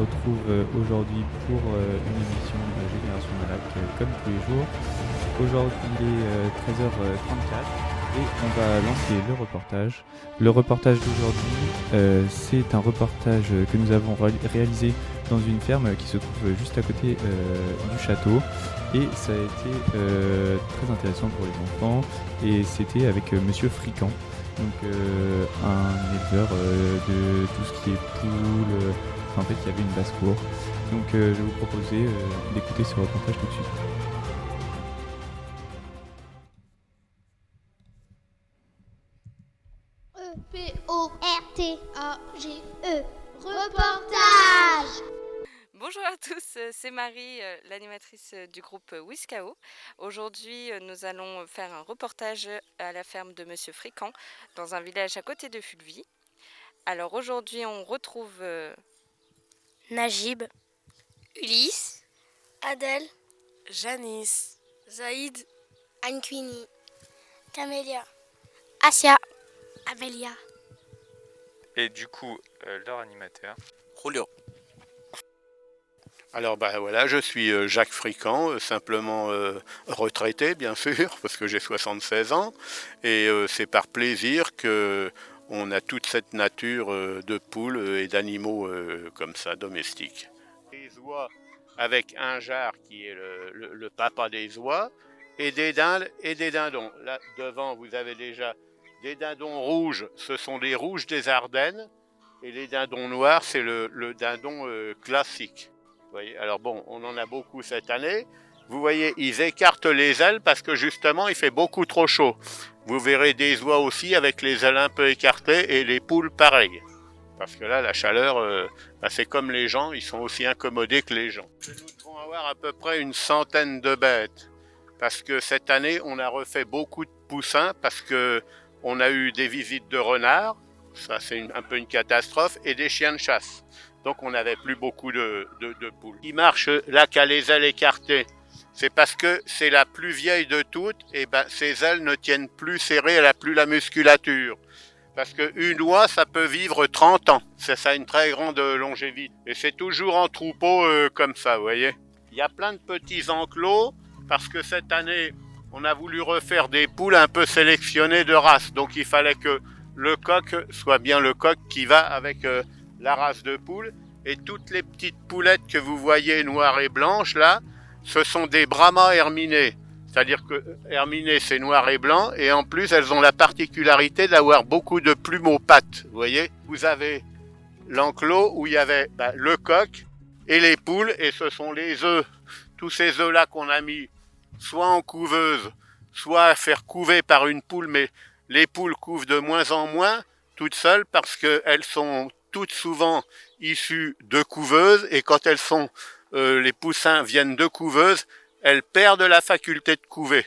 retrouve aujourd'hui pour une émission de Génération Molac comme tous les jours. Aujourd'hui il est 13h34 et on va lancer le reportage. Le reportage d'aujourd'hui, c'est un reportage que nous avons réalisé dans une ferme qui se trouve juste à côté du château. Et ça a été très intéressant pour les enfants. Et c'était avec Monsieur Frican, donc un éleveur de tout ce qui est poules. En fait, il y avait une basse-cour. Donc je vais vous proposer d'écouter ce reportage tout de suite. E-P-O-R-T-A-G-E. Reportage. Bonjour à tous, c'est Marie, l'animatrice du groupe Wiskao. Aujourd'hui, nous allons faire un reportage à la ferme de Monsieur Frican, dans un village à côté de Fulvie. Alors aujourd'hui, on retrouve Najib, Ulysse, Adèle, Janice, Zaïd, Anquini, Camélia, Asia, Amélia. Et du coup, leur animateur. Julio. Alors voilà, je suis Jacques Frican, simplement retraité bien sûr, parce que j'ai 76 ans, et c'est par plaisir que on a toute cette nature de poules et d'animaux comme ça, domestiques. Des oies avec un jar qui est le papa des oies, et des dindes et des dindons. Là devant vous avez déjà des dindons rouges, ce sont les rouges des Ardennes, et les dindons noirs c'est le dindon classique. Vous voyez, alors bon, on en a beaucoup cette année. Vous voyez, ils écartent les ailes parce que justement, il fait beaucoup trop chaud. Vous verrez des oies aussi avec les ailes un peu écartées et les poules pareil. Parce que là, la chaleur, c'est comme les gens, ils sont aussi incommodés que les gens. Nous devons avoir à peu près une centaine de bêtes. Parce que cette année, on a refait beaucoup de poussins parce que on a eu des visites de renards. Ça, c'est un peu une catastrophe. Et des chiens de chasse. Donc on n'avait plus beaucoup de poules. Qui marche là, qui a les ailes écartées, c'est parce que c'est la plus vieille de toutes, et ben ses ailes ne tiennent plus serrées, elle n'a plus la musculature. Parce qu'une oie, ça peut vivre 30 ans. Ça a une très grande longévité. Et c'est toujours en troupeau comme ça, vous voyez. Il y a plein de petits enclos, parce que cette année, on a voulu refaire des poules un peu sélectionnées de race. Donc il fallait que le coq soit bien le coq qui va avec la race de poule, et toutes les petites poulettes que vous voyez noires et blanches là, ce sont des Brahma herminées. C'est-à-dire que herminées c'est noir et blanc, et en plus elles ont la particularité d'avoir beaucoup de plumes aux pattes. Vous voyez, vous avez l'enclos où il y avait le coq et les poules, et ce sont les œufs. Tous ces œufs là qu'on a mis soit en couveuse, soit à faire couver par une poule, mais les poules couvent de moins en moins toutes seules parce qu'elles sont toutes souvent issues de couveuses, et quand elles sont, les poussins viennent de couveuses, elles perdent la faculté de couver.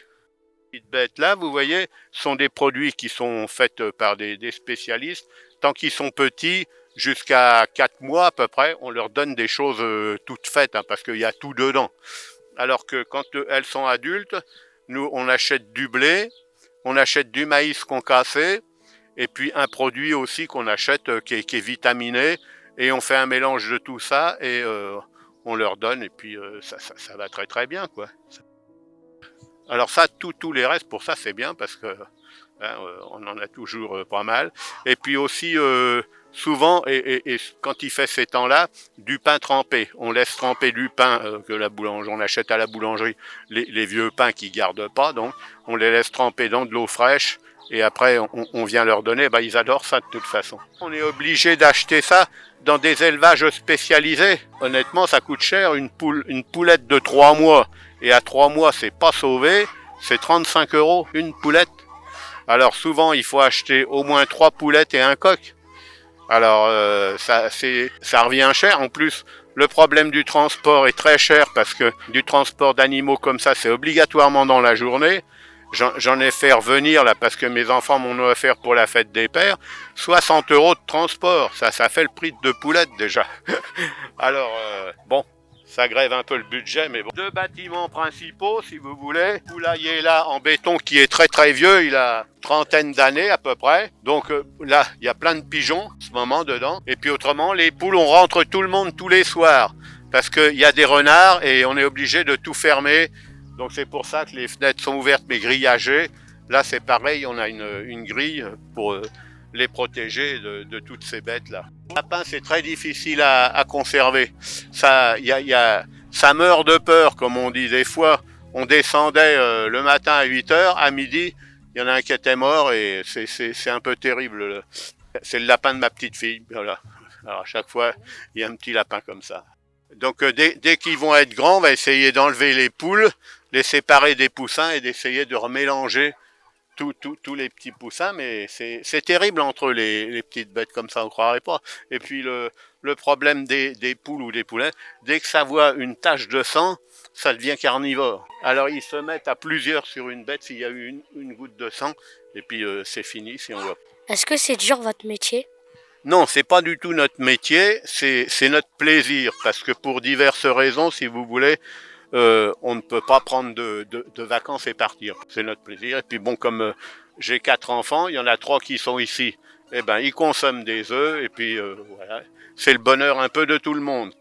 Les petites bêtes là, vous voyez, sont des produits qui sont faits par des spécialistes. Tant qu'ils sont petits, jusqu'à 4 mois à peu près, on leur donne des choses toutes faites, parce qu'il y a tout dedans. Alors que quand elles sont adultes, nous on achète du blé, on achète du maïs concassé, et puis un produit aussi qu'on achète qui est vitaminé, et on fait un mélange de tout ça et on leur donne, et puis ça va très très bien quoi. Alors ça, tous les restes pour ça c'est bien parce que on en a toujours pas mal. Et puis aussi souvent, et quand il fait ces temps-là, du pain trempé. On laisse tremper du pain que la boulangerie, on achète à la boulangerie les vieux pains qui gardent pas, donc on les laisse tremper dans de l'eau fraîche. Et après, on vient leur donner, ils adorent ça de toute façon. On est obligé d'acheter ça dans des élevages spécialisés. Honnêtement, ça coûte cher, une poulette de 3 mois. Et à 3 mois, c'est pas sauvé, c'est 35 € une poulette. Alors souvent, il faut acheter au moins 3 poulettes et un coq. Alors ça revient cher. En plus, le problème du transport est très cher parce que du transport d'animaux comme ça, c'est obligatoirement dans la journée. J'en ai fait revenir là parce que mes enfants m'en ont offert pour la fête des pères 60 € de transport, ça fait le prix de 2 poulettes déjà. Alors bon, Ça grève un peu le budget, mais bon. 2 bâtiments principaux, si vous voulez. Le poulailler là, en béton, qui est très très vieux, il a une trentaine d'années à peu près. Donc là, il y a plein de pigeons en ce moment dedans. Et puis autrement, les poules, on rentre tout le monde tous les soirs. Parce qu'il y a des renards et on est obligé de tout fermer. Donc c'est pour ça que les fenêtres sont ouvertes mais grillagées. Là, c'est pareil, on a une grille pour les protéger de toutes ces bêtes-là. Le lapin, c'est très difficile à conserver. Ça meurt de peur, comme on dit des fois. On descendait le matin à 8h, à midi, il y en a un qui était mort et c'est un peu terrible. C'est le lapin de ma petite fille. Voilà. Alors à chaque fois, il y a un petit lapin comme ça. Donc dès qu'ils vont être grands, on va essayer d'enlever les poules, les séparer des poussins et d'essayer de remélanger tous les petits poussins, mais c'est terrible entre les petites bêtes comme ça, on ne croirait pas. Et puis le problème des poules ou des poulets, dès que ça voit une tache de sang, ça devient carnivore. Alors ils se mettent à plusieurs sur une bête s'il y a eu une goutte de sang, et puis c'est fini si on voit. Est-ce que c'est dur votre métier? Non, c'est pas du tout notre métier, c'est notre plaisir, parce que pour diverses raisons, si vous voulez, on ne peut pas prendre de vacances et partir. C'est notre plaisir. Et puis bon, comme j'ai 4 enfants, il y en a 3 qui sont ici. Eh ben, ils consomment des œufs et puis voilà. C'est le bonheur un peu de tout le monde.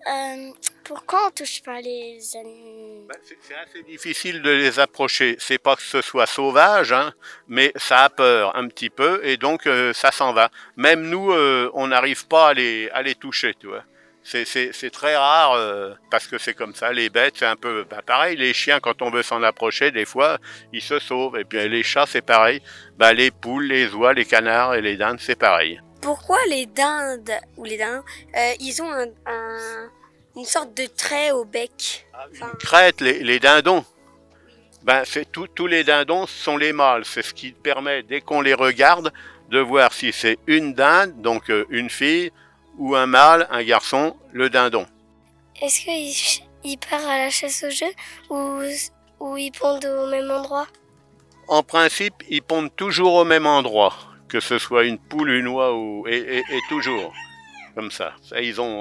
Pourquoi on touche pas les animaux? C'est assez difficile de les approcher. C'est pas que ce soit sauvage, hein, mais ça a peur un petit peu et donc ça s'en va. Même nous, on n'arrive pas à les toucher, tu vois. C'est très rare parce que c'est comme ça. Les bêtes, c'est un peu pareil. Les chiens, quand on veut s'en approcher, des fois, ils se sauvent. Et puis les chats, c'est pareil. Les poules, les oies, les canards et les dindes, c'est pareil. Pourquoi les dindes ou les dindons, ils ont une sorte de trait au bec? Une crête, les dindons. Tous les dindons sont les mâles. C'est ce qui permet, dès qu'on les regarde, de voir si c'est une dinde, donc une fille, ou un mâle, un garçon, le dindon. Est-ce qu'il part à la chasse au jeu ou ils pondent au même endroit? En principe, ils pondent toujours au même endroit, que ce soit une poule, une oie et toujours comme ça.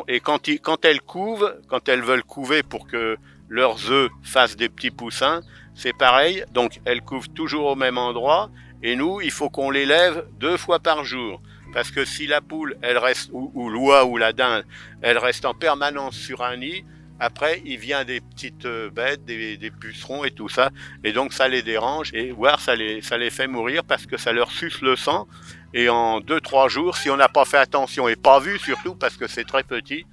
Et quand elles couvent, quand elles veulent couver pour que leurs œufs fassent des petits poussins, c'est pareil. Donc elles couvent toujours au même endroit. Et nous, il faut qu'on les lève 2 fois par jour. Parce que si la poule, elle reste, ou l'oie ou la dinde, elle reste en permanence sur un nid, après, il vient des petites bêtes, des pucerons et tout ça. Et donc, ça les dérange. Et voire, ça les fait mourir parce que ça leur suce le sang. Et en 2-3 jours, si on n'a pas fait attention et pas vu surtout, parce que c'est très petit,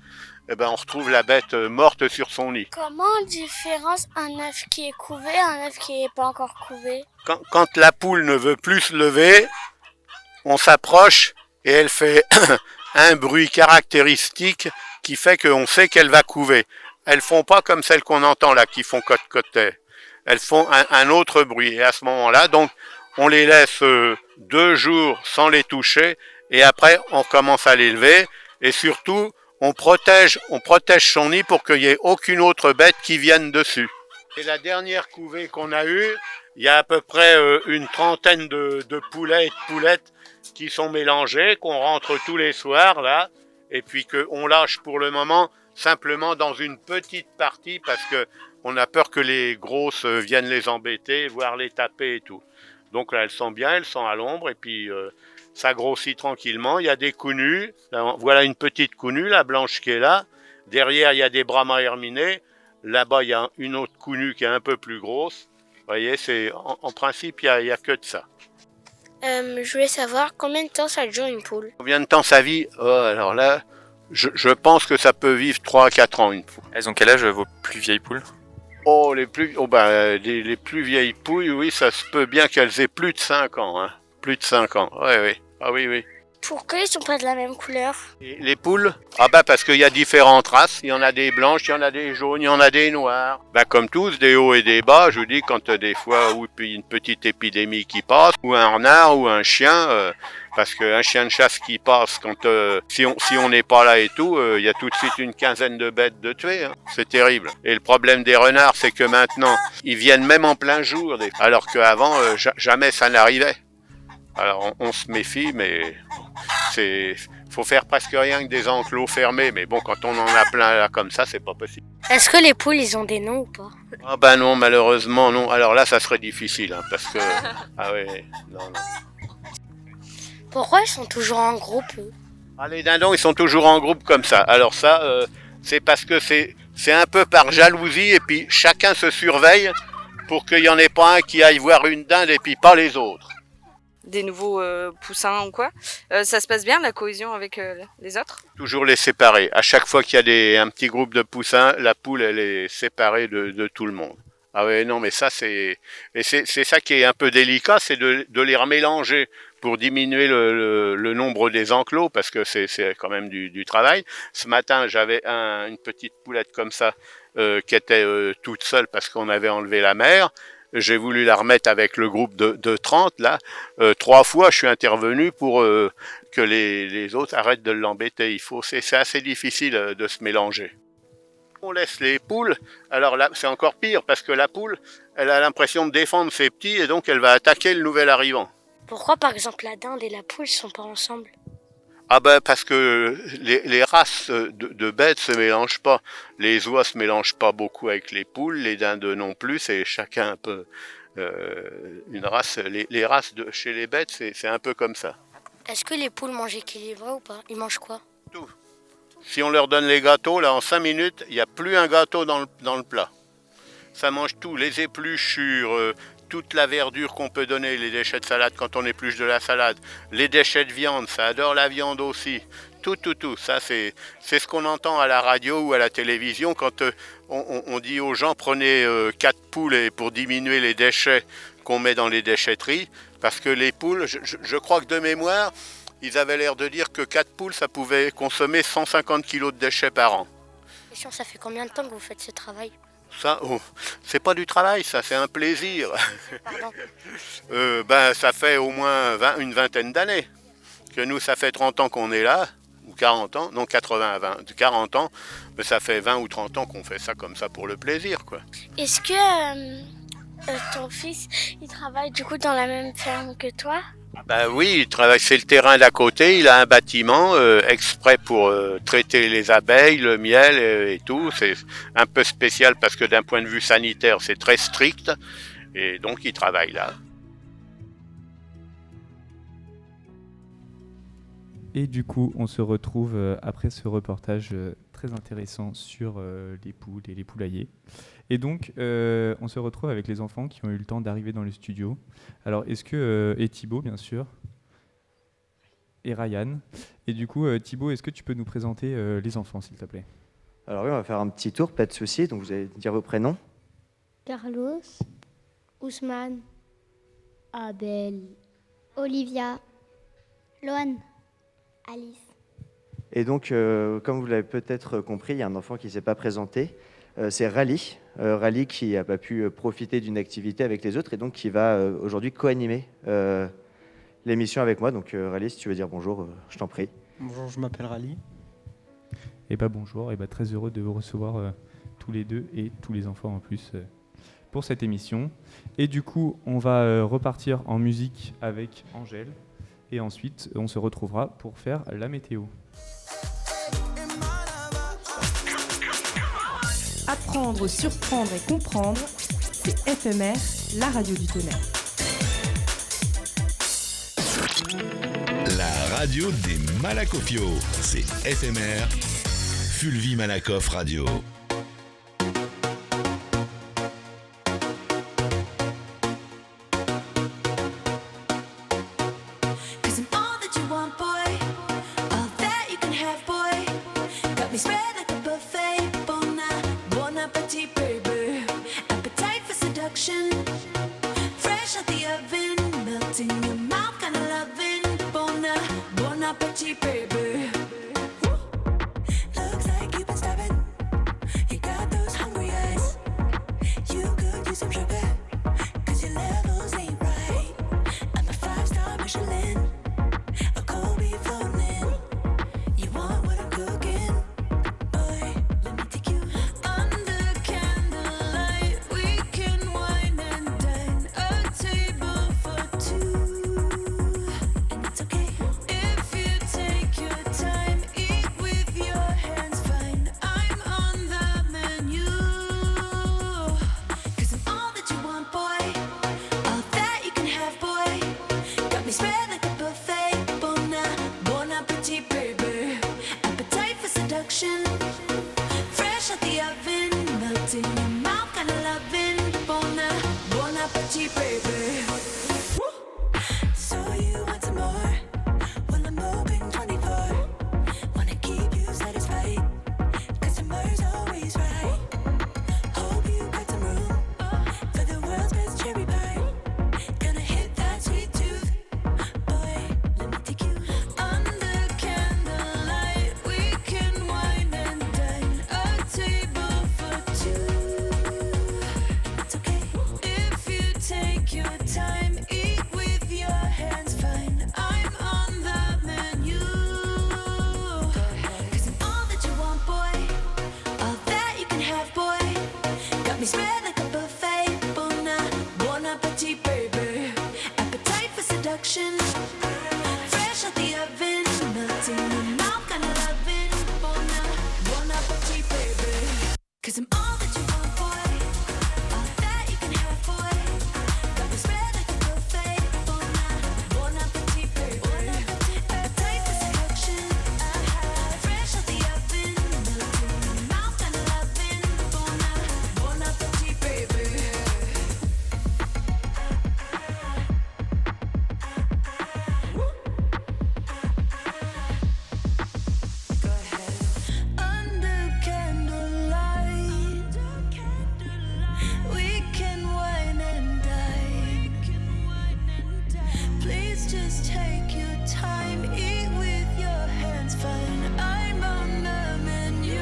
eh ben, on retrouve la bête morte sur son nid. Comment on différence un œuf qui est couvé et un œuf qui n'est pas encore couvé? Quand la poule ne veut plus se lever, on s'approche et elle fait un bruit caractéristique qui fait qu'on sait qu'elle va couver. Elles font pas comme celles qu'on entend là, qui font cote-cote. Elles font un autre bruit. Et à ce moment-là, donc, on les laisse 2 jours sans les toucher. Et après, on commence à les lever. Et surtout, on protège son nid pour qu'il n'y ait aucune autre bête qui vienne dessus. Et la dernière couvée qu'on a eue, il y a à peu près une trentaine de poulets et de poulettes qui sont mélangés, qu'on rentre tous les soirs là, et puis qu'on lâche pour le moment simplement dans une petite partie parce que on a peur que les grosses viennent les embêter, voire les taper et tout. Donc là, elles sont bien, elles sont à l'ombre, et puis ça grossit tranquillement. Il y a des counus, voilà une petite counue, la blanche qui est là. Derrière, il y a des brahmas herminés. Là-bas, il y a une autre counue qui est un peu plus grosse. Vous voyez, en principe, il y a que de ça. Je voulais savoir combien de temps ça dure une poule? Combien de temps ça vit? Alors là, je pense que ça peut vivre 3 à 4 ans une poule. Elles ont quel âge vos plus vieilles poules? Les plus vieilles pouilles, oui, ça se peut bien qu'elles aient plus de 5 ans. Hein. Plus de 5 ans, oui. Ah oui. Pourquoi ils sont pas de la même couleur? Et les poules? Parce qu'il y a différentes races. Il y en a des blanches, il y en a des jaunes, il y en a des noirs. Comme tous, des hauts et des bas. Je vous dis, quand des fois, une petite épidémie qui passe, ou un renard, ou un chien, parce qu'un chien de chasse qui passe, si on n'est pas là et tout, il y a tout de suite une quinzaine de bêtes de tuer. Hein. C'est terrible. Et le problème des renards, c'est que maintenant, ils viennent même en plein jour, alors qu'avant, jamais ça n'arrivait. Alors on se méfie, mais faut faire presque rien que des enclos fermés, mais bon, quand on en a plein là comme ça, c'est pas possible. Est-ce que les poules, ils ont des noms ou pas? Ah ben non, malheureusement non. Alors là, ça serait difficile, hein, parce que... Ah oui, non. Pourquoi ils sont toujours en groupe, eux? Ah, les dindons, ils sont toujours en groupe comme ça. Alors ça, c'est parce que c'est un peu par jalousie, et puis chacun se surveille pour qu'il n'y en ait pas un qui aille voir une dinde et puis pas les autres. Des nouveaux poussins ou quoi. Ça se passe bien la cohésion avec les autres? Toujours les séparer. À chaque fois qu'il y a un petit groupe de poussins, la poule, elle est séparée de tout le monde. Ah ouais, non, mais ça, c'est ça qui est un peu délicat, c'est de les remélanger pour diminuer le nombre des enclos, parce que c'est quand même du travail. Ce matin, j'avais une petite poulette comme ça, qui était toute seule parce qu'on avait enlevé la mère. J'ai voulu la remettre avec le groupe de 30, là. 3 fois, je suis intervenu pour que les autres arrêtent de l'embêter. C'est assez difficile de se mélanger. On laisse les poules, alors là, c'est encore pire, parce que la poule, elle a l'impression de défendre ses petits, et donc elle va attaquer le nouvel arrivant. Pourquoi, par exemple, la dinde et la poule sont pas ensemble? Ah ben parce que les races de bêtes se mélangent pas. Les oies se mélangent pas beaucoup avec les poules, les dindes non plus, c'est chacun un peu une race. Les races chez les bêtes, c'est un peu comme ça. Est-ce que les poules mangent équilibré ou pas? Ils mangent quoi? Tout. Si on leur donne les gâteaux, là en 5 minutes, il n'y a plus un gâteau dans le plat. Ça mange tout, les épluchures, toute la verdure qu'on peut donner, les déchets de salade quand on épluche de la salade, les déchets de viande, ça adore la viande aussi. Tout. Ça, c'est ce qu'on entend à la radio ou à la télévision quand on dit aux gens prenez 4 poules pour diminuer les déchets qu'on met dans les déchetteries. Parce que les poules, je crois que de mémoire, ils avaient l'air de dire que 4 poules, ça pouvait consommer 150 kilos de déchets par an. Question, ça fait combien de temps que vous faites ce travail? Ça, c'est pas du travail, ça, c'est un plaisir. Pardon. Ça fait au moins une vingtaine d'années. Que nous, ça fait 30 ans qu'on est là, ou 40 ans, non 40 ans, mais ça fait 20 ou 30 ans qu'on fait ça comme ça pour le plaisir, quoi. Est-ce que ton fils, il travaille du coup dans la même ferme que toi? Ben oui, il travaille, c'est le terrain d'à côté, il a un bâtiment exprès pour traiter les abeilles, le miel et tout. C'est un peu spécial parce que d'un point de vue sanitaire, c'est très strict, et donc il travaille là. Et du coup, on se retrouve après ce reportage très intéressant sur les poules et les poulaillers. Et donc, on se retrouve avec les enfants qui ont eu le temps d'arriver dans le studio. Alors, et Thibaut, bien sûr, et Ryan. Et du coup, Thibaut, est-ce que tu peux nous présenter les enfants, s'il te plaît? Alors oui, on va faire un petit tour, pas de souci. Donc vous allez dire vos prénoms. Carlos, Ousmane, Abel, Olivia, Loane, Alice. Et donc, comme vous l'avez peut-être compris, il y a un enfant qui ne s'est pas présenté. C'est Rally. Rally qui n'a pas pu profiter d'une activité avec les autres et donc qui va aujourd'hui co-animer l'émission avec moi. Donc Rally, si tu veux dire bonjour, je t'en prie. Bonjour, je m'appelle Rally. Eh bien bonjour, très heureux de vous recevoir tous les deux et tous les enfants en plus pour cette émission. Et du coup, on va repartir en musique avec Angèle et ensuite on se retrouvera pour faire la météo. Apprendre, surprendre et comprendre, c'est FMR, la radio du tonnerre. La radio des Malakofios, c'est FMR, Fulvi Malakoff Radio. Looks like you've been stabbing appetite, baby. So you want some more? Well, I'm open 24. Wanna keep you satisfied, customer's always right. Hope you got some room for the world's best cherry pie. Gonna hit that sweet tooth, boy, let me take you under candlelight. We can wine and dine, a table for two. It's okay if you take your time, eat with your hands, fine. I'm on the menu. 'Cause I'm all that you want, boy, all that you can have, boy. Got me spread like a buffet. Bon appetit, baby. Appetite for seduction, fresh out the oven, melting in your mouth, kinda loving. Bon appetit, baby. 'Cause I'm all that you want, boy, all that you can have, boy. Got me spread like a buffet. Bon appetit, baby. Appetite for seduction, fresh out the oven, melting in your mouth, kinda loving. Bon appetit, baby. Under candlelight, we can wine and dine. Please just take your time, eat with your hands, fine. I'm on the menu.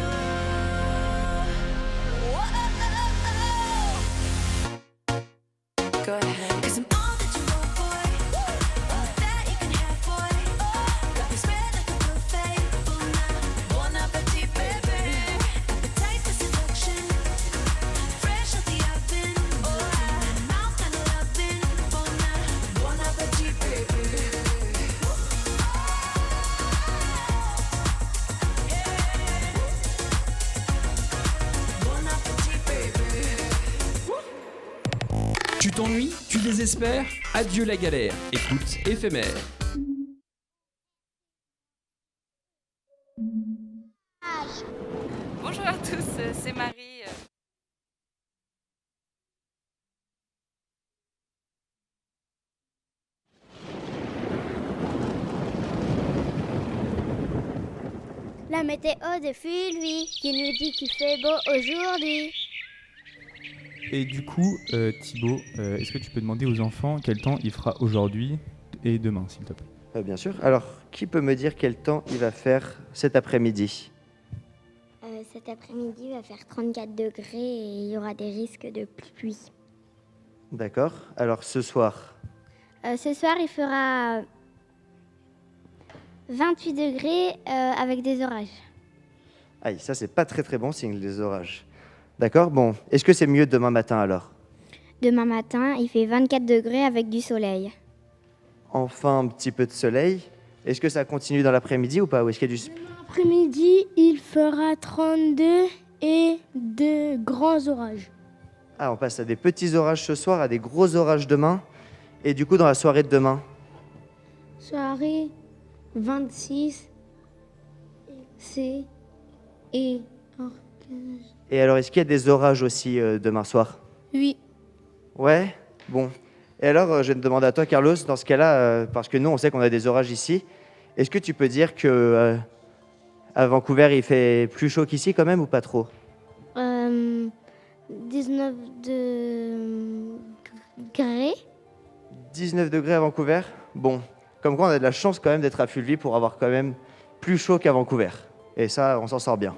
Go ahead. 'Cause I'm all that you want, boy, all that you can have, boy. Got me spread like a buffet. Bon appetit, baby. Appetite for seduction, fresh out the oven, melting in your mouth, kinda loving. Bon appetit, baby. Bon appetit, baby. Tu t'ennuies? Tu désespères? Adieu la galère. Écoute Éphémère. Bonjour à tous, c'est Marie. La météo de Fulvi qui nous dit qu'il fait beau aujourd'hui. Et du coup, Thibaut, est-ce que tu peux demander aux enfants quel temps il fera aujourd'hui et demain, s'il te plaît? Bien sûr. Alors, qui peut me dire quel temps il va faire cet après-midi? Cet après-midi, il va faire 34 degrés et il y aura des risques de pluie. D'accord. Alors, ce soir? Ce soir, il fera 28 degrés avec des orages. Aïe, ça, c'est pas très très bon signe, les orages. D'accord. Bon, est-ce que c'est mieux demain matin alors? Demain matin, il fait 24 degrés avec du soleil. Enfin, un petit peu de soleil. Est-ce que ça continue dans l'après-midi ou pas? Ou est-ce qu'il y a du... Après-midi, il fera 32 et de grands orages. Ah, on passe à des petits orages ce soir, à des gros orages demain. Et du coup, dans la soirée de demain? Soirée 26, c'est et... Et alors, est-ce qu'il y a des orages aussi demain soir? Oui. Ouais. Bon. Et alors, je vais te demander à toi, Carlos, dans ce cas-là, parce que nous, on sait qu'on a des orages ici, est-ce que tu peux dire que à Vancouver, il fait plus chaud qu'ici quand même ou pas trop? 19 degrés. 19 degrés à Vancouver? Bon. Comme quoi, on a de la chance quand même d'être à Fulvi pour avoir quand même plus chaud qu'à Vancouver. Et ça, on s'en sort bien.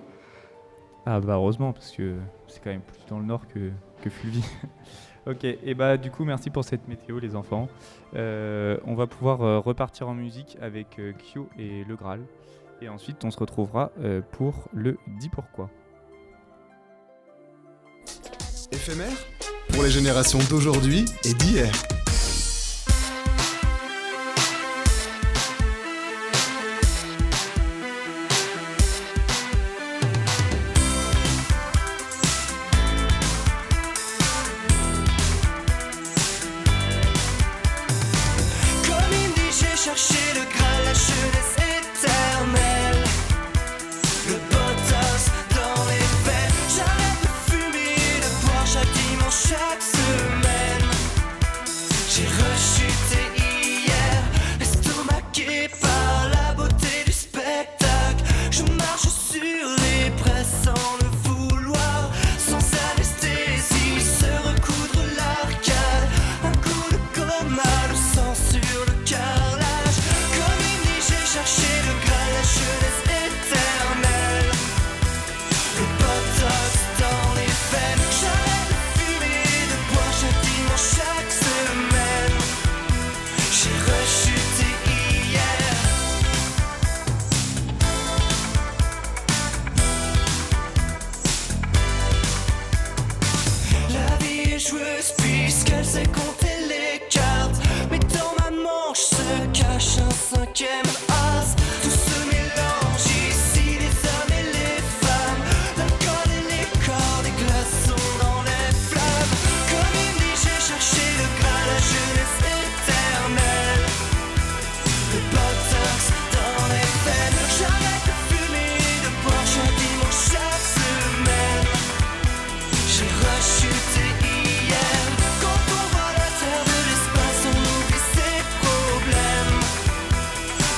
Ah bah heureusement, parce que c'est quand même plus dans le nord que Fulvi. Ok, et bah du coup merci pour cette météo les enfants. On va pouvoir repartir en musique avec Kyo et Le Graal. Et ensuite on se retrouvera pour le Dis pourquoi. Éphémère pour les générations d'aujourd'hui et d'hier. Chaque semaine sait compter les cartes. Mais dans ma manche se cache un cinquième as. Tout se mélange ici, les hommes et les femmes, l'alcool et les corps, des glaçons dans les flammes. Comme il dit, j'ai cherché le graal, la jeunesse éternelle. Le botox dans les veines. J'arrête de fumer et de boire chaque dimanche, chaque semaine. J'ai rechuté hier. Quand on voit la terre de l'espace, on oublie ses problèmes.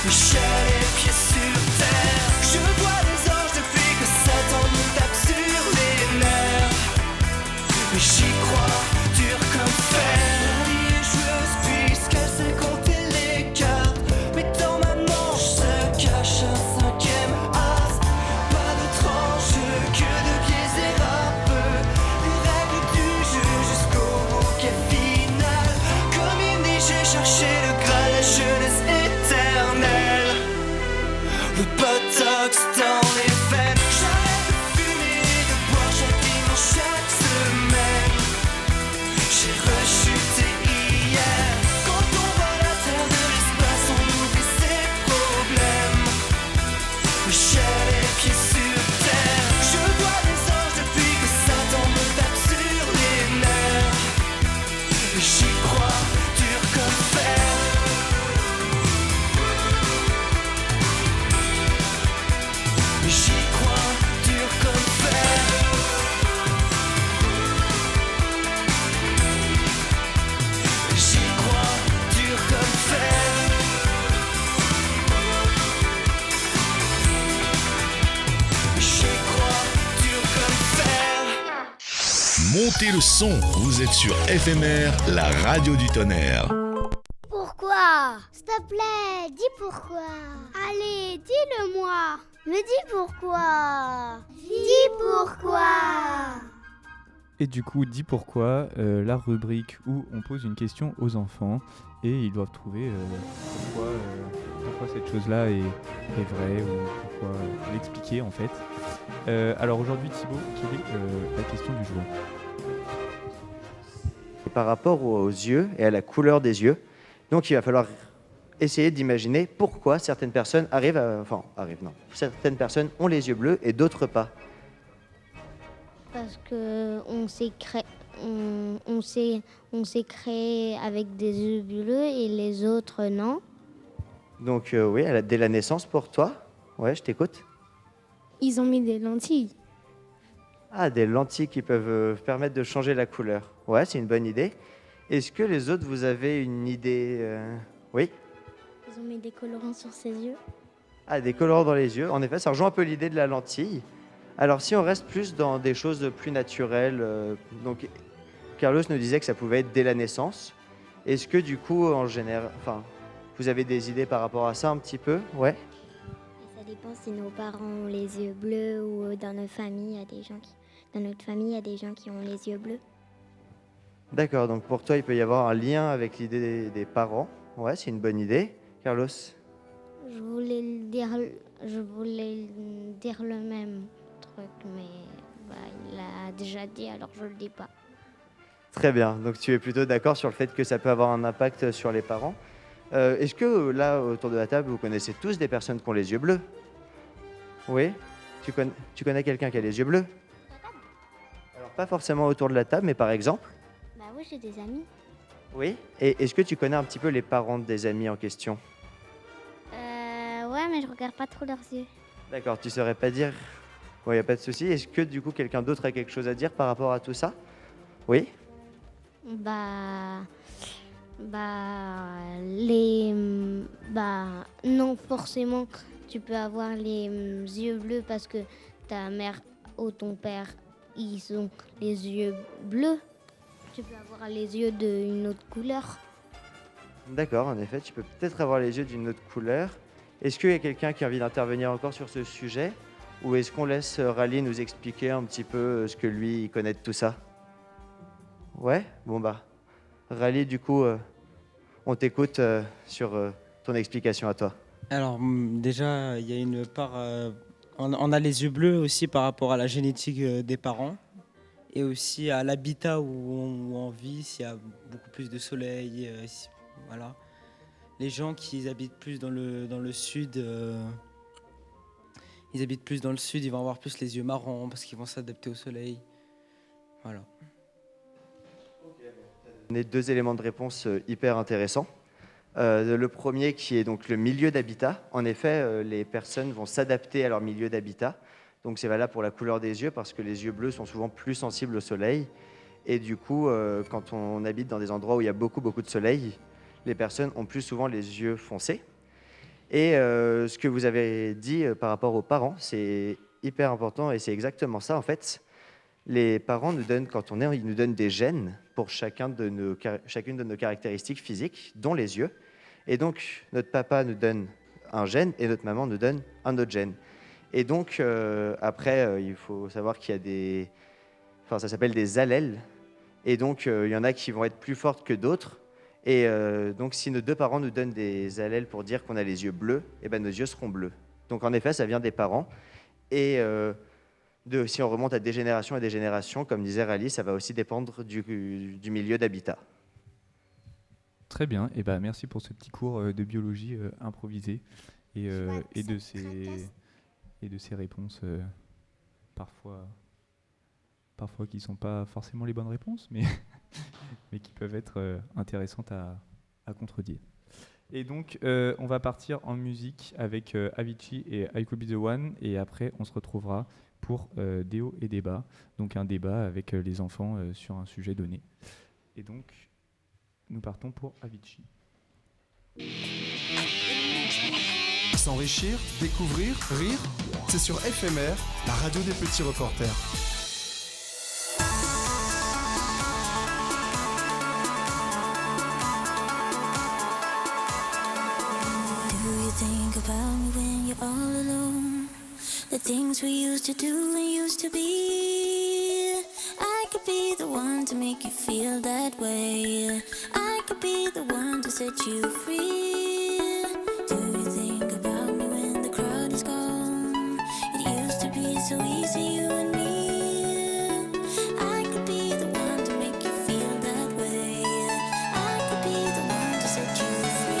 Michel les pieds sur terre. Je vois les anges depuis que Satan nous tape sur les nerfs. Mais j'y crois, dur comme fer. La vie est joueuse puisqu'elle sait compter les cartes. Mais dans ma manche se cache un cinquième as. Pas d'autre enjeu que de biaiser un peu les règles du jeu jusqu'au bouquet final. Comme il dit, j'ai cherché le graal, la jeunesse éternelle. Le botox dans les veines. J'arrête de fumer et de boire chaque dimanche, chaque semaine. J'ai rechuté hier. Quand on voit la terre de l'espace, on oublie ses problèmes. Michel les pieds sur terre. Je vois les anges depuis que Satan me tape sur les nerfs. Mais j'y crois, dur comme fer. Mais j'y crois, dur comme fer. J'y crois, dur comme fer. J'y crois, dur comme fer. Montez le son, vous êtes sur FMR, la radio du tonnerre. Pourquoi? S'il te plaît, dis pourquoi. Allez, dis-le-moi. Me dis pourquoi. Dis pourquoi. Et du coup, dis pourquoi, la rubrique où on pose une question aux enfants et ils doivent trouver pourquoi cette chose-là est vraie ou pourquoi l'expliquer en fait. Alors aujourd'hui, Thibaut, quelle est la question du jour? Par rapport aux yeux et à la couleur des yeux. Donc il va falloir essayer d'imaginer pourquoi certaines personnes certaines personnes ont les yeux bleus et d'autres pas. Parce que on s'est créé avec des yeux bleus et les autres non. Donc oui, dès la naissance pour toi. Ouais, je t'écoute. Ils ont mis des lentilles. Ah, des lentilles qui peuvent permettre de changer la couleur. Ouais, c'est une bonne idée. Est-ce que les autres, vous avez une idée Oui. Ils ont mis des colorants sur ses yeux. Ah, des colorants dans les yeux. En effet, ça rejoint un peu l'idée de la lentille. Alors, si on reste plus dans des choses plus naturelles, donc Carlos nous disait que ça pouvait être dès la naissance. Est-ce que du coup, en général, vous avez des idées par rapport à ça un petit peu? Ouais. Ça dépend si nos parents ont les yeux bleus ou dans notre famille, il y a des gens qui ont les yeux bleus. D'accord, donc pour toi, il peut y avoir un lien avec l'idée des parents. Ouais, c'est une bonne idée. Carlos? Je voulais dire le même truc, mais il l'a déjà dit, alors je le dis pas. Très bien, donc tu es plutôt d'accord sur le fait que ça peut avoir un impact sur les parents. Est-ce que là, autour de la table, vous connaissez tous des personnes qui ont les yeux bleus? Oui? Tu connais quelqu'un qui a les yeux bleus? Alors pas forcément autour de la table, mais par exemple? Bah oui, j'ai des amis. Oui? Et est-ce que tu connais un petit peu les parents des amis en question? Ouais, mais je regarde pas trop leurs yeux. D'accord, tu saurais pas dire? Bon, il n'y a pas de souci. Est-ce que du coup, quelqu'un d'autre a quelque chose à dire par rapport à tout ça? Oui? Non, forcément, tu peux avoir les yeux bleus parce que ta mère ou ton père, ils ont les yeux bleus. Tu peux avoir les yeux d'une autre couleur. D'accord, en effet, tu peux peut-être avoir les yeux d'une autre couleur. Est-ce qu'il y a quelqu'un qui a envie d'intervenir encore sur ce sujet? Ou est-ce qu'on laisse Rally nous expliquer un petit peu ce que lui, il connaît de tout ça? Ouais? Bon Rally, du coup, on t'écoute sur ton explication à toi. Alors déjà, il y a une part... on a les yeux bleus aussi par rapport à la génétique des parents. et aussi à l'habitat où on vit, s'il y a beaucoup plus de soleil. Voilà. Les gens qui habitent plus dans le sud, ils vont avoir plus les yeux marrons parce qu'ils vont s'adapter au soleil. Voilà. On a 2 éléments de réponse hyper intéressants. Le premier qui est donc le milieu d'habitat. En effet, les personnes vont s'adapter à leur milieu d'habitat. Donc c'est valable pour la couleur des yeux parce que les yeux bleus sont souvent plus sensibles au soleil. Et du coup, quand on habite dans des endroits où il y a beaucoup de soleil, les personnes ont plus souvent les yeux foncés. Et ce que vous avez dit par rapport aux parents, c'est hyper important et c'est exactement ça en fait. Les parents nous donnent, quand on est, ils nous donnent des gènes pour chacune de nos caractéristiques physiques, dont les yeux. Et donc, notre papa nous donne un gène et notre maman nous donne un autre gène. Et donc, après, il faut savoir qu'il y a des... Enfin, ça s'appelle des allèles. Et donc, il y en a qui vont être plus fortes que d'autres. Et donc, si nos 2 parents nous donnent des allèles pour dire qu'on a les yeux bleus, eh ben, nos yeux seront bleus. Donc, en effet, ça vient des parents. Et... si on remonte à des générations et des générations, comme disait Rally, ça va aussi dépendre du milieu d'habitat. Très bien, et merci pour ce petit cours de biologie improvisé et de ces réponses parfois qui ne sont pas forcément les bonnes réponses, mais qui peuvent être intéressantes à contredire. Et donc, on va partir en musique avec Avicii et I Could Be The One, et après, on se retrouvera pour Déo et débat, donc un débat avec les enfants sur un sujet donné. Et donc, nous partons pour Avicii. S'enrichir, découvrir, rire, c'est sur FMR, la radio des petits reporters. The things we used to do and used to be. I could be the one to make you feel that way. I could be the one to set you free. Do you think about me when the crowd is gone? It used to be so easy, you and me. I could be the one to make you feel that way. I could be the one to set you free.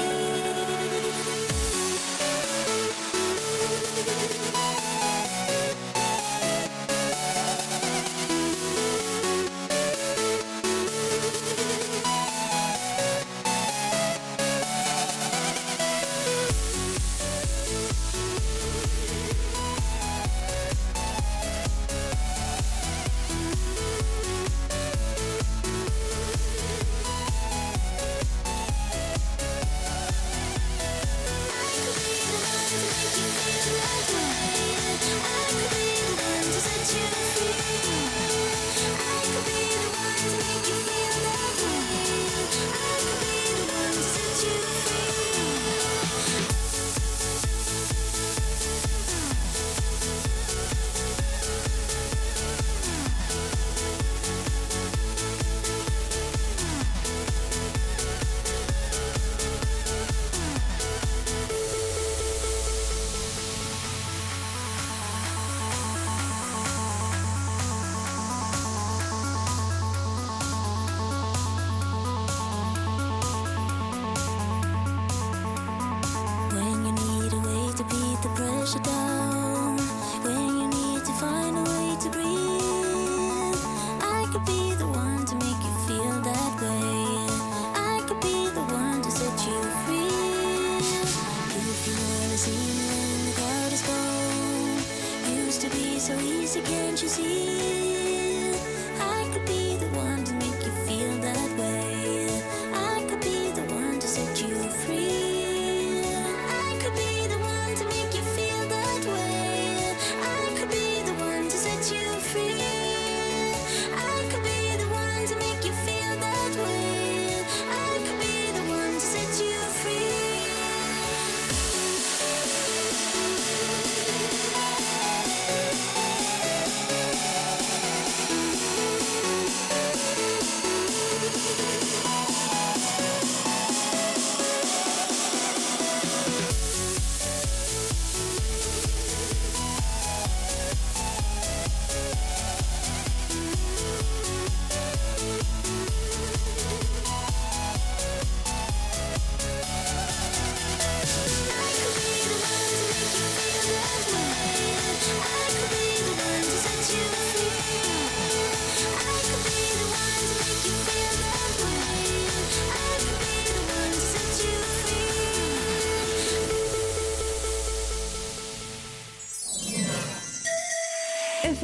I could be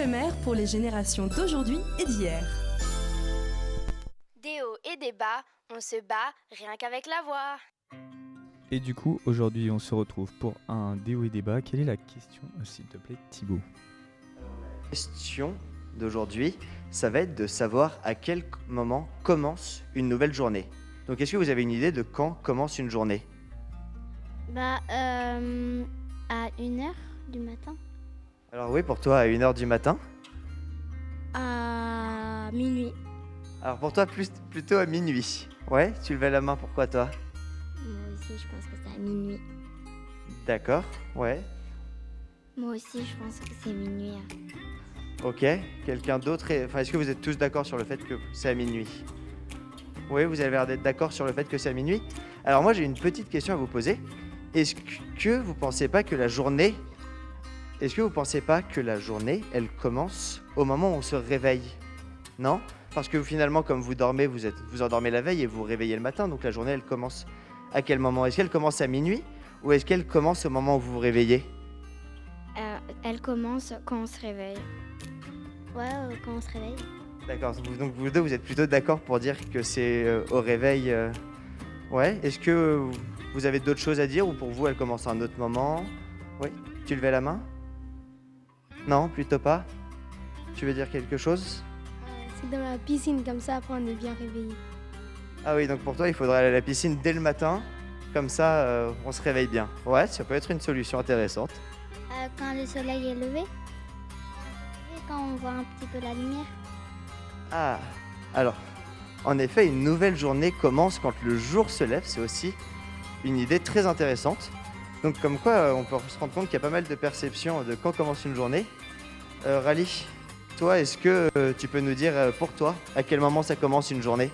éphémère pour les générations d'aujourd'hui et d'hier. Des hauts et des bas, on se bat rien qu'avec la voix. Et du coup, aujourd'hui, on se retrouve pour un déo et débat. Quelle est la question, s'il te plaît, Thibaut? La question d'aujourd'hui, ça va être de savoir à quel moment commence une nouvelle journée. Donc, est-ce que vous avez une idée de quand commence une journée? Bah, à 1h du matin. Alors oui, pour toi, à 1h du matin. À minuit. Alors pour toi, plutôt à minuit. Ouais, tu levais la main, pourquoi toi? Moi aussi, je pense que c'est à minuit. D'accord, ouais. Moi aussi, je pense que c'est minuit. Ok, quelqu'un d'autre est-ce que vous êtes tous d'accord sur le fait que c'est à minuit? Oui, vous avez l'air d'être d'accord sur le fait que c'est à minuit. Alors moi, j'ai une petite question à vous poser. Est-ce que vous pensez pas que la journée... elle commence au moment où on se réveille? Non? Parce que finalement, comme vous dormez, vous endormez la veille et vous vous réveillez le matin, donc la journée, elle commence à quel moment? Est-ce qu'elle commence à minuit ou est-ce qu'elle commence au moment où vous vous réveillez? Elle commence quand on se réveille. Ouais, quand on se réveille. D'accord, donc vous deux, vous êtes plutôt d'accord pour dire que c'est au réveil. Ouais, est-ce que vous avez d'autres choses à dire ou pour vous, elle commence à un autre moment? Oui, tu levais la main? Non, plutôt pas. Tu veux dire quelque chose? C'est dans la piscine, comme ça, après on est bien réveillé. Ah oui, donc pour toi, il faudrait aller à la piscine dès le matin, comme ça, on se réveille bien. Ouais, ça peut être une solution intéressante. Quand le soleil est levé. Et quand on voit un petit peu la lumière. Ah, alors, en effet, une nouvelle journée commence quand le jour se lève, c'est aussi une idée très intéressante. Donc comme quoi, on peut se rendre compte qu'il y a pas mal de perceptions de quand commence une journée. Rally, toi, est-ce que tu peux nous dire pour toi, à quel moment ça commence une journée?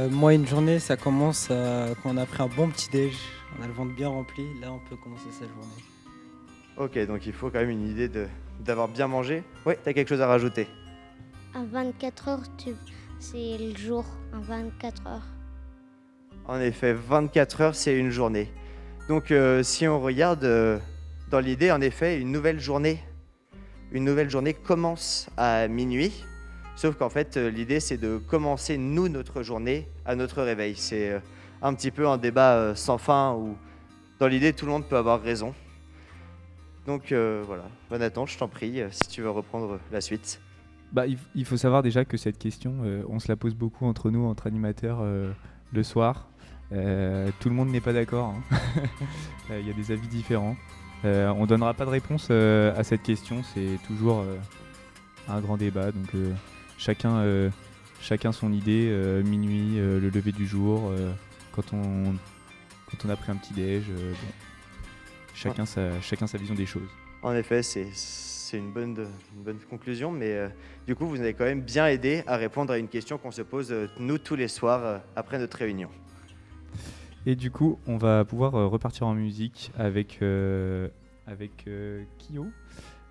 Moi, une journée, ça commence quand on a pris un bon petit-déj. On a le ventre bien rempli, là on peut commencer sa journée. Ok, donc il faut quand même une idée d'avoir bien mangé. Oui, t'as quelque chose à rajouter? À 24 heures, c'est le jour. À 24 heures. En effet, 24 heures, c'est une journée. Donc si on regarde dans l'idée, en effet, une nouvelle journée commence à minuit. Sauf qu'en fait, l'idée, c'est de commencer, nous, notre journée à notre réveil. C'est un petit peu un débat sans fin où, dans l'idée, tout le monde peut avoir raison. Donc voilà, Nathan, je t'en prie, si tu veux reprendre la suite. Bah, il faut savoir déjà que cette question, on se la pose beaucoup entre nous, entre animateurs, le soir. Tout le monde n'est pas d'accord. Hein. Il y a des avis différents. On ne donnera pas de réponse à cette question. C'est toujours un grand débat. Donc chacun son idée. Minuit, le lever du jour, quand on a pris un petit déj. Chacun sa vision des choses. En effet, c'est une bonne conclusion, mais du coup, vous nous avez quand même bien aidé à répondre à une question qu'on se pose nous tous les soirs après notre réunion. Et du coup, on va pouvoir repartir en musique avec Kyo.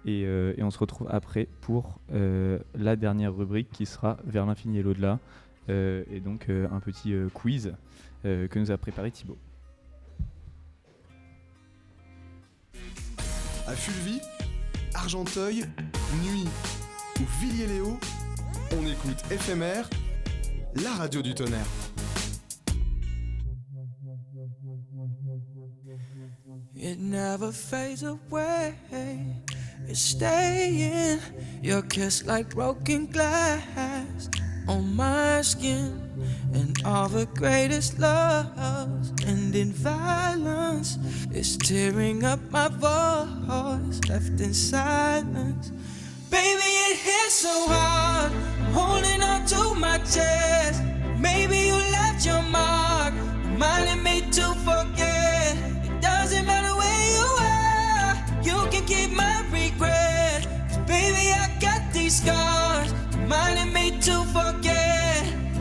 Et on se retrouve après pour la dernière rubrique qui sera Vers l'infini et l'au-delà. Et donc un petit quiz que nous a préparé Thibaut. À Fulvie, Argenteuil, Nuit ou Villiers-Léo, on écoute éphémère, la radio du tonnerre. It never fades away. It's staying. Your kiss like broken glass on my skin. And all the greatest loves end in violence. It's tearing up my voice, left in silence. Baby, it hits so hard. I'm holding on to my chest. Maybe you left your mark, reminding me to forget. It doesn't matter where you are, you can keep my regret. 'Cause baby, I got these scars, reminding me to forget.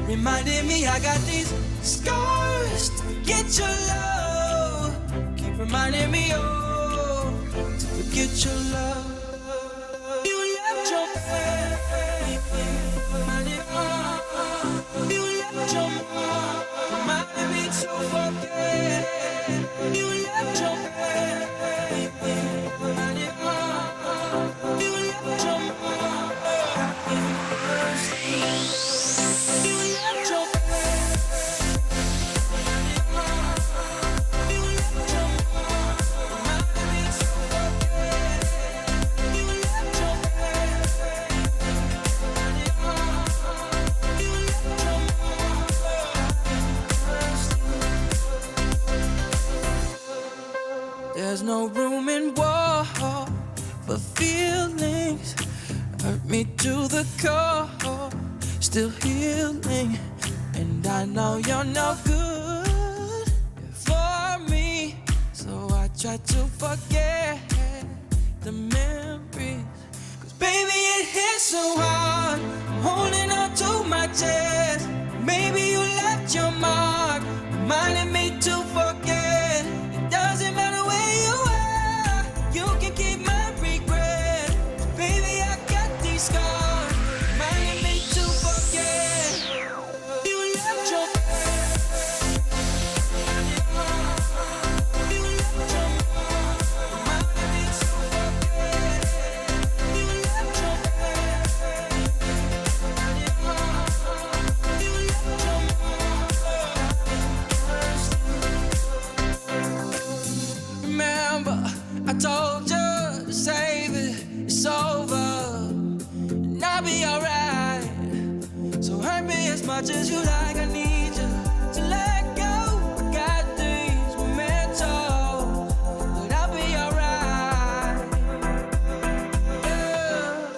Reminding me I got these scars to forget your love. Keep reminding me, oh, to forget your love. You left your you left your mark, reminding me to forget. You left your you left your mark. no room in war for feelings. Hurt me to the core, still healing. And I know you're no good for me, so I try to forget the memories. Cause baby it hits so hard, I'm holding on to my chest. Maybe you left your mark, reminding me to forget. It doesn't matter where you are, you can keep my regret. Baby I got these scars, reminding me to forget. You left your Remember, I told you to save it, it's over, and I'll be alright. So hurt me as much as you like, I need you to let go. I got these mementos, but I'll be alright. Yeah.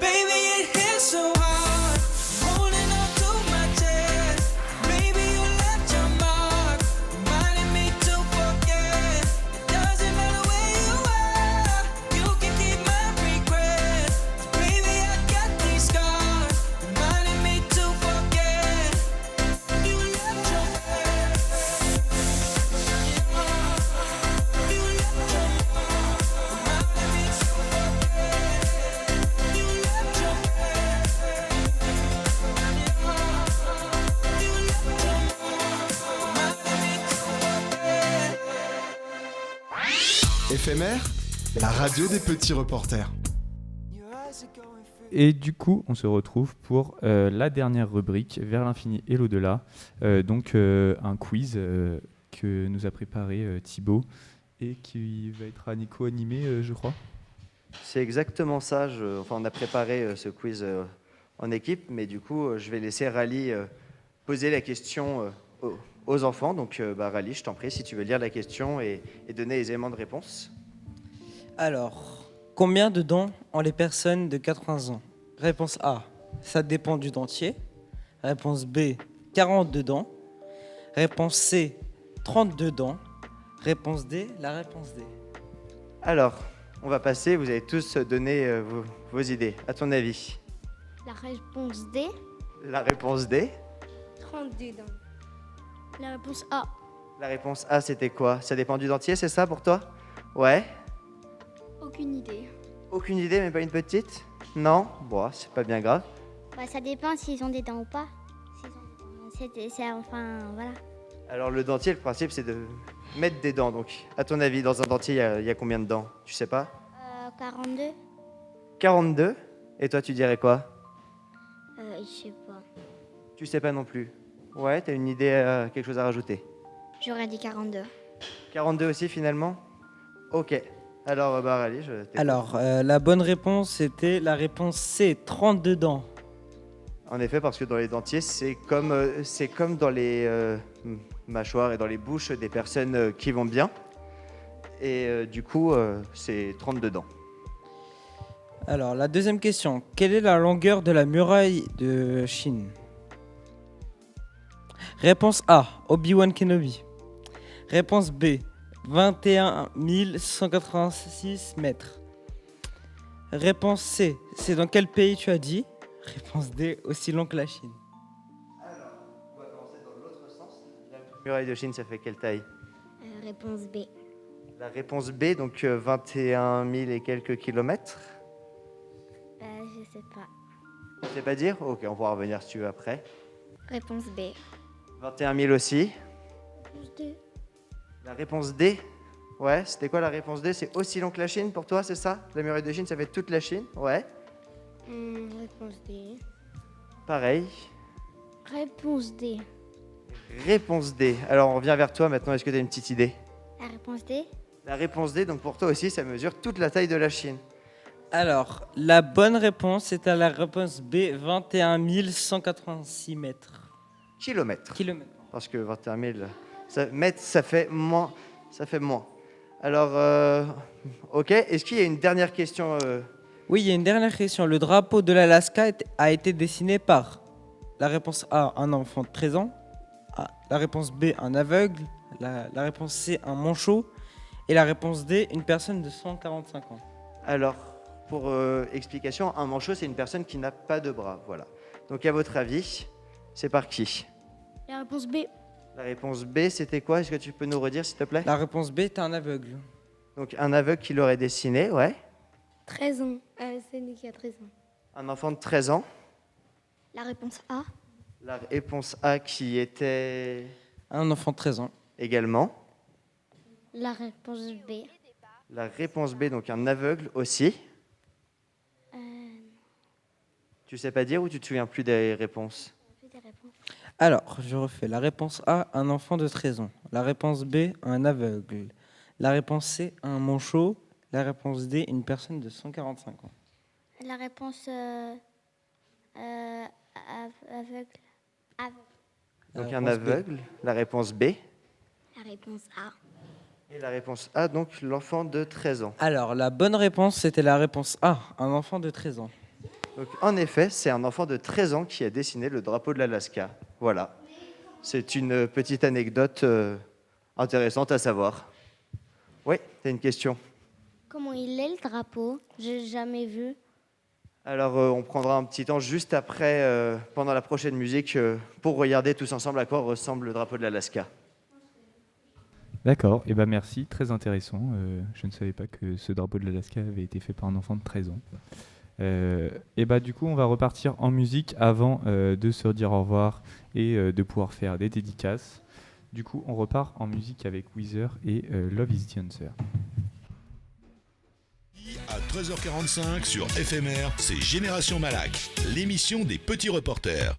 Baby, it hits so hard, I'm holding on to my chest. Maybe you left your mark, reminding me to forget. It doesn't matter where you are, you can keep my regrets. Baby, I got these scars, reminding me to forget. You left your Éphémère, la radio des petits reporters. Et du coup, on se retrouve pour la dernière rubrique, Vers l'infini et l'au-delà. Donc un quiz que nous a préparé Thibaut et qui va être à Nico animé, je crois. C'est exactement ça. On a préparé ce quiz en équipe, mais du coup, je vais laisser Rally poser la question aux enfants. Donc, Rally, je t'en prie, si tu veux lire la question et donner les éléments de réponse. Alors, combien de dents ont les personnes de 80 ans? Réponse A, ça dépend du dentier. Réponse B, 42 dents. Réponse C, 32 dents. Réponse D, la réponse D. Alors, on va passer. Vous allez tous donner vos idées. À ton avis? La réponse D, La réponse D. 32 dents. la réponse A. La réponse A, c'était quoi? Ça dépend du dentier, c'est ça pour toi? Ouais. Aucune idée. Aucune idée, mais pas une petite? Non? Bon, c'est pas bien grave. Bah, ça dépend s'ils ont des dents ou pas. Enfin, voilà. Alors, le dentier, le principe, c'est de mettre des dents. Donc, à ton avis, dans un dentier, il y a combien de dents? Tu sais pas? 42. 42? Et toi, tu dirais quoi? Je sais pas. Tu sais pas non plus. Ouais, t'as une idée, quelque chose à rajouter? J'aurais dit 42. 42 aussi, finalement? Ok. Alors, Rally, je t'écoute. Alors, la bonne réponse, c'était la réponse C, 32 dents. En effet, parce que dans les dentiers, c'est comme dans les mâchoires et dans les bouches des personnes qui vont bien. Et du coup, c'est 32 dents. Alors, la deuxième question. Quelle est la longueur de la muraille de Chine? Réponse A, Obi-Wan Kenobi. Réponse B, 21 186 mètres. Réponse C, c'est dans quel pays tu as dit? Réponse D, aussi long que la Chine. Alors, on va commencer dans l'autre sens. La muraille de Chine, ça fait quelle taille? Réponse B. La réponse B, donc 21 000 et quelques kilomètres. Je sais pas. Tu sais pas dire? Ok, on pourra revenir si tu veux après. Réponse B. 21 000 aussi. Réponse D. La réponse D? Ouais, c'était quoi la réponse D? C'est aussi long que la Chine pour toi, c'est ça? La muraille de Chine, ça fait toute la Chine? Ouais. Réponse D. Pareil. Réponse D. Réponse D. Alors, on revient vers toi maintenant. Est-ce que tu as une petite idée? La réponse D. La réponse D, donc pour toi aussi, ça mesure toute la taille de la Chine. Alors, la bonne réponse est à la réponse B, 21 186 mètres. Kilomètres. Kilomètres. Parce que 21 000 mètres, ça fait moins. Alors, ok. Est-ce qu'il y a une dernière question Oui, il y a une dernière question. Le drapeau de l'Alaska a été dessiné par la réponse A, un enfant de 13 ans, la réponse B, un aveugle, la réponse C, un manchot, et la réponse D, une personne de 145 ans. Alors, pour explication, un manchot, c'est une personne qui n'a pas de bras. Voilà. Donc, à votre avis, c'est par qui? La réponse B. La réponse B, c'était quoi? Est-ce que tu peux nous redire, s'il te plaît? La réponse B est un aveugle. Donc, un aveugle qui l'aurait dessiné, ouais. 13 ans. C'est né qui a 13 ans. Un enfant de 13 ans. La réponse A. La réponse A qui était... Un enfant de 13 ans. Également. La réponse B. La réponse B, donc un aveugle aussi. Tu sais pas dire ou tu te souviens plus des réponses? Alors, je refais. La réponse A, un enfant de 13 ans. La réponse B, un aveugle. La réponse C, un manchot. La réponse D, une personne de 145 ans. La réponse aveugle. Donc un aveugle. La réponse B. La réponse A. Et la réponse A, donc l'enfant de 13 ans. Alors, la bonne réponse, c'était la réponse A, un enfant de 13 ans. Donc, en effet, c'est un enfant de 13 ans qui a dessiné le drapeau de l'Alaska. Voilà. C'est une petite anecdote intéressante à savoir. Oui, tu as une question? Comment il est le drapeau? J'ai jamais vu. Alors, on prendra un petit temps juste après, pendant la prochaine musique, pour regarder tous ensemble à quoi ressemble le drapeau de l'Alaska. D'accord, et ben merci, très intéressant. Je ne savais pas que ce drapeau de l'Alaska avait été fait par un enfant de 13 ans. Et bah du coup, on va repartir en musique avant de se dire au revoir et de pouvoir faire des dédicaces. Du coup, on repart en musique avec Weezer et Love is the Answer. À 13h45 sur FMR, c'est Génération Malac, l'émission des petits reporters.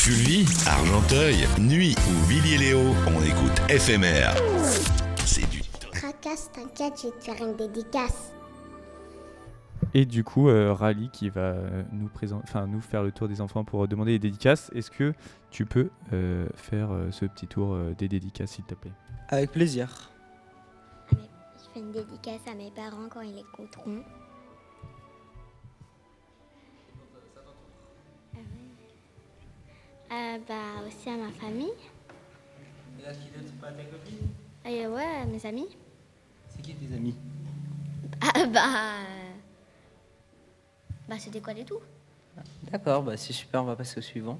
Fulvie, Argenteuil, Nuit ou Villiers-Léo, on écoute FMR. C'est du Tracasse, t'inquiète, je vais te faire une dédicace. Et du coup, Rally qui va nous faire le tour des enfants pour demander les dédicaces. Est-ce que tu peux faire ce petit tour des dédicaces, s'il te plaît? Avec plaisir. Je fais une dédicace à mes parents quand ils l'écouteront. Aussi à ma famille. Et là, qui d'autre? Pas ta copine? Et ouais, à mes amis. C'est qui tes amis? C'était quoi du tout? D'accord, c'est super, on va passer au suivant.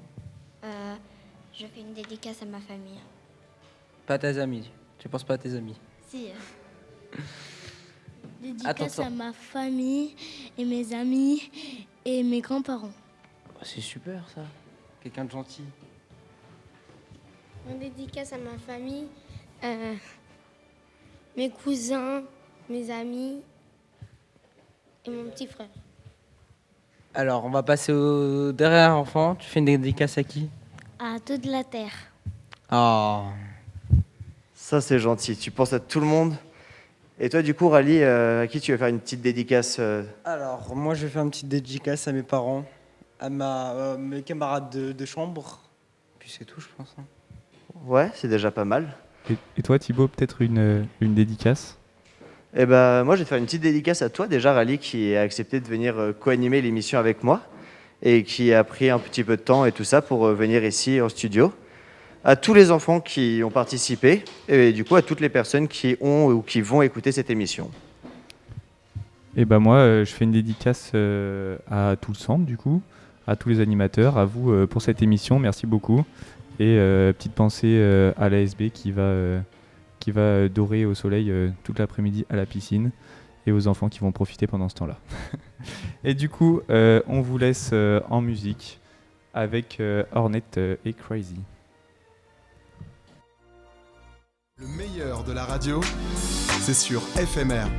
Je fais une dédicace à ma famille. Pas à tes amis, tu penses pas à tes amis? Si. Dédicace Attends. à ma famille et mes amis et mes grands-parents. C'est super ça, quelqu'un de gentil. Une dédicace à ma famille, mes cousins, mes amis et mon petit frère. Alors, on va passer au dernier enfant. Tu fais une dédicace à qui? À toute la terre. Oh. Ça, c'est gentil. Tu penses à tout le monde. Et toi, du coup, Rally, à qui tu veux faire une petite dédicace Alors, moi, je vais faire une petite dédicace à mes parents, à mes camarades de chambre. Puis c'est tout, je pense. Hein. Ouais, c'est déjà pas mal. Et toi, Thibaut, peut-être une dédicace? Eh ben, moi, je vais te faire une petite dédicace à toi, déjà, Rally, qui a accepté de venir co-animer l'émission avec moi et qui a pris un petit peu de temps et tout ça pour venir ici en studio. À tous les enfants qui ont participé et du coup à toutes les personnes qui ont ou qui vont écouter cette émission. Et ben moi, je fais une dédicace à tout le centre, du coup, à tous les animateurs, à vous pour cette émission, merci beaucoup. Et petite pensée à l'ASB qui va dorer au soleil toute l'après-midi à la piscine et aux enfants qui vont profiter pendant ce temps-là. Et du coup, on vous laisse en musique avec Hornet et Crazy. Le meilleur de la radio, c'est sur FMR.